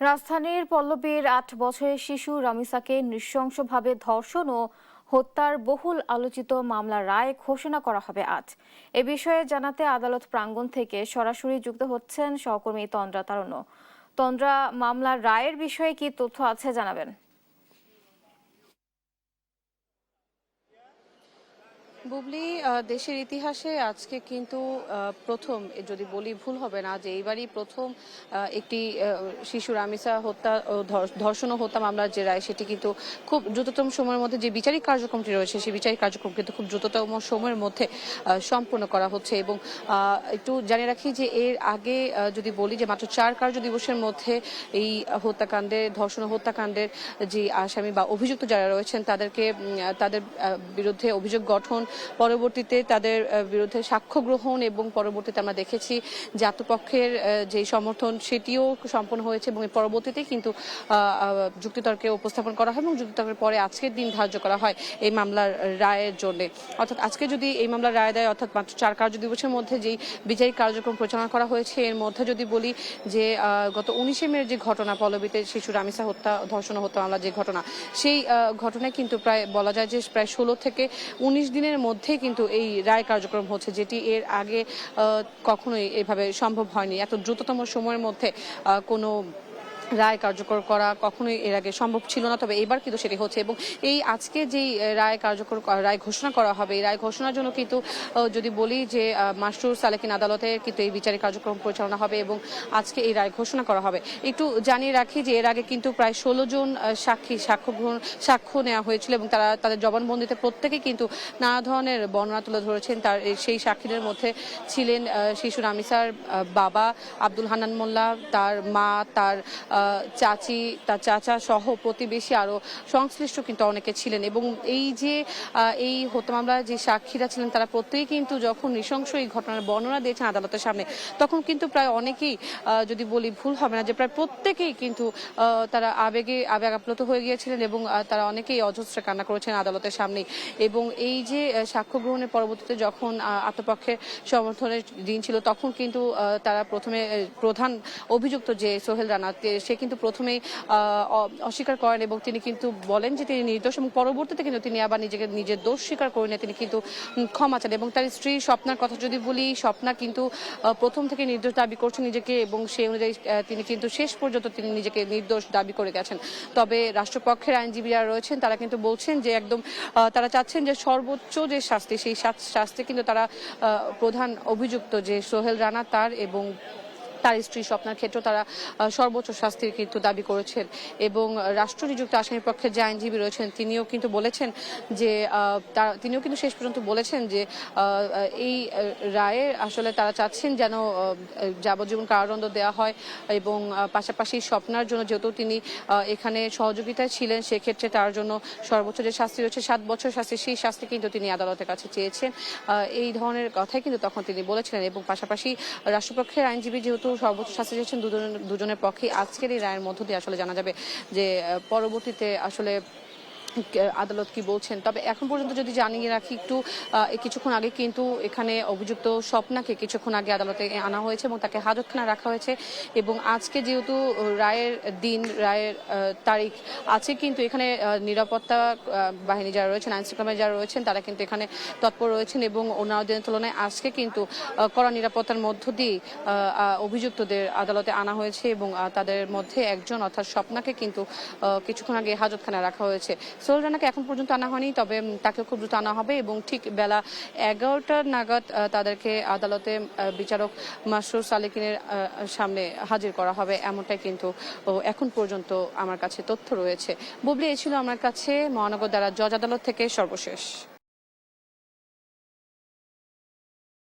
রাজধানীর পল্লবীর ৮ বছরের শিশু রামিসাকে নৃশংসভাবে ধর্ষণ ও হত্যার বহুল আলোচিত মামলার রায় ঘোষণা করা হবে আজ। এ বিষয়ে জানাতে আদালত প্রাঙ্গণ থেকে সরাসরি যুক্ত হচ্ছেন সহকর্মী তন্দ্রা তারুণ্য। তন্দ্রা, মামলার রায়ের বিষয়ে কি তথ্য আছে জানাবেন? বুবলি, দেশের ইতিহাসে আজকে কিন্তু প্রথম, যদি বলি ভুল হবে না, যে এইবারই প্রথম একটি শিশু রামিসা হত্যা ও ধর্ষণ ও হত্যা মামলার যে রায়, সেটি কিন্তু খুব দ্রুততম সময়ের মধ্যে যে বিচারিক কার্যক্রমটি রয়েছে, সেই বিচারিক কার্যক্রম কিন্তু খুব দ্রুততম সময়ের মধ্যে সম্পন্ন করা হচ্ছে। এবং একটু জানিয়ে রাখি যে এর আগে যদি বলি যে মাত্র 4 কার্য দিবসের মধ্যে এই হত্যাকাণ্ডের, ধর্ষণ ও হত্যাকাণ্ডের যে আসামি বা অভিযুক্ত যারা রয়েছেন তাদের বিরুদ্ধে অভিযোগ গঠন, পরবর্তীতে তাদের বিরুদ্ধে সাক্ষ্য গ্রহণ এবং পরবর্তীতে আমরা দেখেছি যে আত্মপক্ষের যে সমর্থন সেটিও সম্পন্ন হয়েছে এবং এর পরবর্তীতে কিন্তু যুক্তিতর্কে উপস্থাপন করা হয় এবং যুক্তিতর্কের পরে আজকের দিন ধার্য করা হয় এই মামলার রায়ের জন্য। অর্থাৎ আজকে যদি এই মামলার রায় দেয়, অর্থাৎ মাত্র 4 কার্য দিবসের মধ্যে যেই বিচারিক কার্যক্রম পরিচালনা করা হয়েছে, এর মধ্যে যদি বলি যে গত 19শে মের যে ঘটনা, পল্লবীতে শিশু রামিসা হত্যা, ধর্ষণ ও হত্যা মামলার যে ঘটনা, সেই ঘটনায় কিন্তু প্রায় বলা যায় যে প্রায় 16 থেকে 19 দিনের মধ্যে কিন্তু এই রায় কার্যক্রম হচ্ছে, যেটি এর আগে কখনোই এভাবে সম্ভব হয়নি। এত দ্রুততম সময়ের মধ্যে কোনো রায় কার্যকর করা কখনোই এর আগে সম্ভব ছিল না, তবে এবার কিন্তু সেটি হচ্ছে। এবং এই আজকে যেই রায় ঘোষণা করা হবে, এই রায় ঘোষণার জন্য কিন্তু যদি বলি যে মাসরুর সালেকিন আদালতে কিন্তু এই বিচারিক কার্যক্রম পরিচালনা হবে এবং আজকে এই রায় ঘোষণা করা হবে। একটু জানিয়ে রাখি যে এর আগে কিন্তু প্রায় 16 জন সাক্ষ্য নেওয়া হয়েছিল এবং তারা তাদের জবানবন্দিতে প্রত্যেকেই কিন্তু নানা ধরনের বর্ণনা তুলে ধরেছেন। সেই সাক্ষীদের মধ্যে ছিলেন শিশু রামিসার বাবা আব্দুল হান্নান মোল্লা, তার মা, তার চাচি, তার চাচা সহ প্রতিবেশী আরো সংশ্লিষ্ট কিন্তু অনেকে ছিলেন। এবং এই হত্যা মামলার যে সাক্ষীরা ছিলেন, তারা প্রত্যেকেই কিন্তু যখন নৃশংস এই ঘটনার বর্ণনা দিয়েছেন আদালতের সামনে, তখন কিন্তু প্রায় অনেকেই, যদি বলি ভুল হবে না, যে প্রায় প্রত্যেকেই কিন্তু তারা আবেগ আপ্লুত হয়ে গিয়েছিলেন এবং তারা অনেকেই অজস্র কান্না করেছেন আদালতের সামনে। এবং এই যে সাক্ষ্য গ্রহণের পরবর্তীতে যখন আত্মপক্ষের সমর্থনের দিন ছিল, তখন কিন্তু তারা প্রথমে প্রধান অভিযুক্ত যে সোহেল রানা, সে কিন্তু প্রথমেই অস্বীকার করেন এবং তিনি কিন্তু বলেন যে তিনি নির্দোষ, এবং পরবর্তীতে কিন্তু তিনি আবার নিজের দোষ স্বীকার করে নিয়ে তিনি কিন্তু ক্ষমা চান। এবং তার স্ত্রী স্বপ্নার কথা যদি বলি, স্বপ্না কিন্তু প্রথম থেকে নির্দোষ দাবি করছেন নিজেকে এবং সেই অনুযায়ী তিনি কিন্তু শেষ পর্যন্ত তিনি নিজেকে নির্দোষ দাবি করে গেছেন। তবে রাষ্ট্রপক্ষের আইনজীবীরা রয়েছেন, তারা কিন্তু বলছেন যে একদম তারা চাচ্ছেন যে সর্বোচ্চ যে শাস্তি, সেই শাস্তি কিন্তু তারা প্রধান অভিযুক্ত যে সোহেল রানা তার এবং তার স্ত্রী স্বপ্নার ক্ষেত্রে তারা সর্বোচ্চ শাস্তির কিন্তু দাবি করেছেন। এবং রাষ্ট্র নিযুক্ত আসামির পক্ষে যে আইনজীবী রয়েছেন, তিনিও কিন্তু শেষ পর্যন্ত বলেছেন যে এই রায়ে আসলে তারা চাচ্ছেন যেন যাবজ্জীবন কারাদণ্ড দেওয়া হয় এবং পাশাপাশি স্বপ্নার জন্য, যেহেতু তিনি এখানে সহযোগিতায় ছিলেন, সেক্ষেত্রে তার জন্য সর্বোচ্চ যে শাস্তি রয়েছে 7 বছর শাস্তি, সেই শাস্তি কিন্তু তিনি আদালতের কাছে চেয়েছেন। এই ধরনের কথাই কিন্তু তখন তিনি বলেছিলেন। এবং পাশাপাশি রাষ্ট্রপক্ষের আইনজীবী যেহেতু সর্বোচ্চ শাস্তি চেয়েছেন, দুজনের পক্ষে আজকের এই রায়ের মধ্য দিয়ে আসলে জানা যাবে যে পরবর্তীতে আসলে আদালত কি বলছেন। তবে এখন পর্যন্ত যদি জানিয়ে রাখি একটু, কিছুক্ষণ আগে কিন্তু এখানে অভিযুক্ত স্বপ্নাকে কিছুক্ষণ আগে আদালতে আনা হয়েছে এবং তাকে হাজতখানায় রাখা হয়েছে। এবং আজকে যেহেতু রায়ের তারিখ আছে, কিন্তু এখানে নিরাপত্তা বাহিনী যারা রয়েছেন, আইন শৃঙ্খলা যারা রয়েছেন, তারা কিন্তু এখানে তৎপর রয়েছেন এবং অন্যান্য দিনের তুলনায় আজকে কিন্তু কড়া নিরাপত্তার মধ্য দিয়ে অভিযুক্তদের আদালতে আনা হয়েছে এবং তাদের মধ্যে একজন, অর্থাৎ স্বপ্নাকে কিন্তু কিছুক্ষণ আগে হাজতখানায় রাখা হয়েছে। সোহেল রানাকে এখন পর্যন্ত আনা হয়নি, তবে তাকে খুব দ্রুত আনা হবে এবং ঠিক বেলা 11টা নাগাদ তাদেরকে আদালতে বিচারক মাসরুর সালেকিনের সামনে হাজির করা হবে, এমনটাই কিন্তু এখন পর্যন্ত আমার কাছে তথ্য রয়েছে। বুবলি, এই ছিল আমার কাছে মহানগর দারা জজ আদালত থেকে সর্বশেষ।